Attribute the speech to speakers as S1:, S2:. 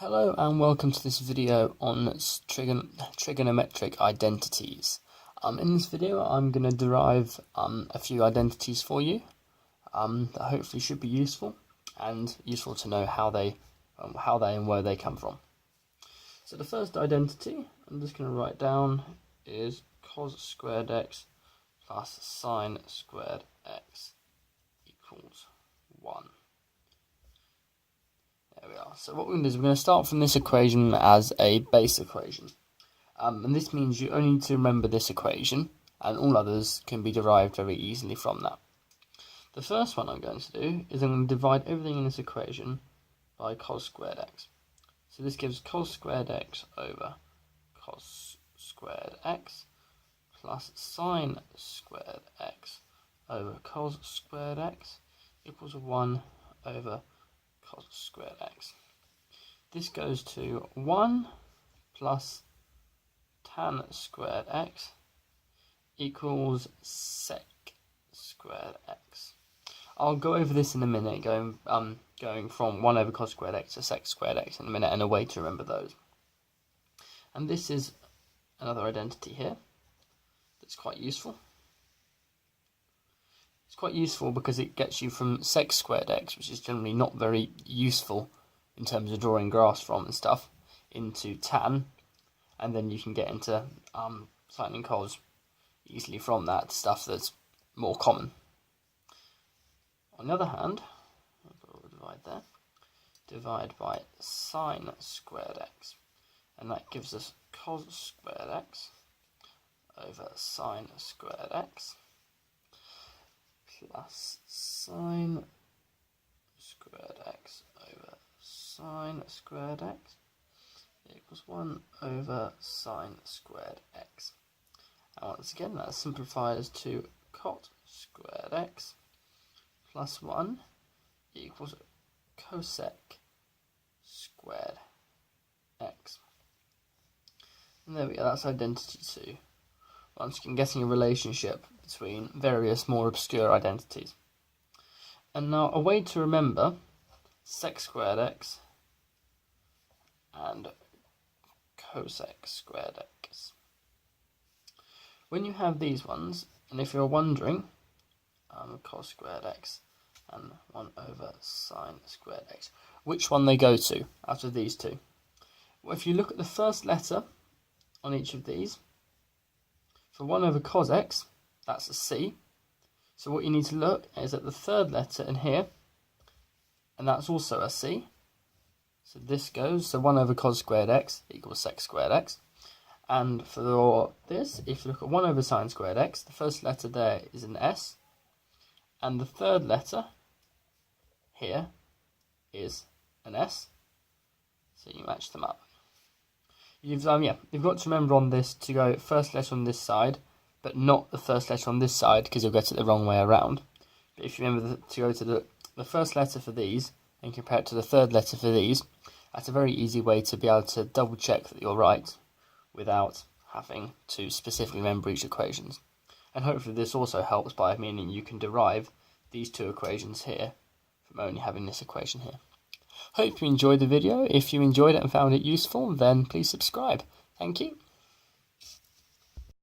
S1: Hello and welcome to this video on trigonometric identities. In this video I'm going to derive a few identities for you that hopefully should be useful to know how they and where they come from. So the first identity I'm just going to write down is cos squared x plus sine squared x equals 1. There we are. So what we're going to do is we're going to start from this equation as a base equation. And this means you only need to remember this equation, and all others can be derived very easily from that. The first one I'm going to do is I'm going to divide everything in this equation by cos squared x. So this gives cos squared x over cos squared x plus sine squared x over cos squared x equals 1 over cos squared x. This goes to 1 plus tan squared x equals sec squared x. I'll go over this in a minute, going from 1 over cos squared x to sec squared x in a minute, and a way to remember those. And this is another identity here that's quite useful. It's quite useful because it gets you from sec squared x, which is generally not very useful in terms of drawing graphs from and stuff, into tan, and then you can get into sine and cos easily from that stuff that's more common. On the other hand, I'll divide there, divide by sine squared x, and that gives us cos squared x over sine squared x plus sine squared x over sine squared x equals 1 over sine squared x. And once again, that simplifies to cot squared x plus 1 equals cosec squared x. And there we go, that's identity 2. Once again, getting a relationship between various more obscure identities. And now a way to remember sec squared x and cosec squared x. When you have these ones, and if you're wondering, cos squared x and 1 over sine squared x, which one they go to out of these two? Well, if you look at the first letter on each of these, for 1 over cos x, that's a C. So what you need to look is at the third letter in here, and that's also a C. So this goes, so 1 over cos squared x equals sec squared x. And for this, if you look at 1 over sine squared x, the first letter there is an S, and the third letter here is an S. So you match them up. You've got to remember on this to go first letter on this side, but not the first letter on this side, because you'll get it the wrong way around. But if you remember to go to the first letter for these and compare it to the third letter for these, that's a very easy way to be able to double check that you're right without having to specifically remember each equations. And hopefully this also helps by meaning you can derive these two equations here from only having this equation here. Hope you enjoyed the video. If you enjoyed it and found it useful, then please subscribe. Thank you.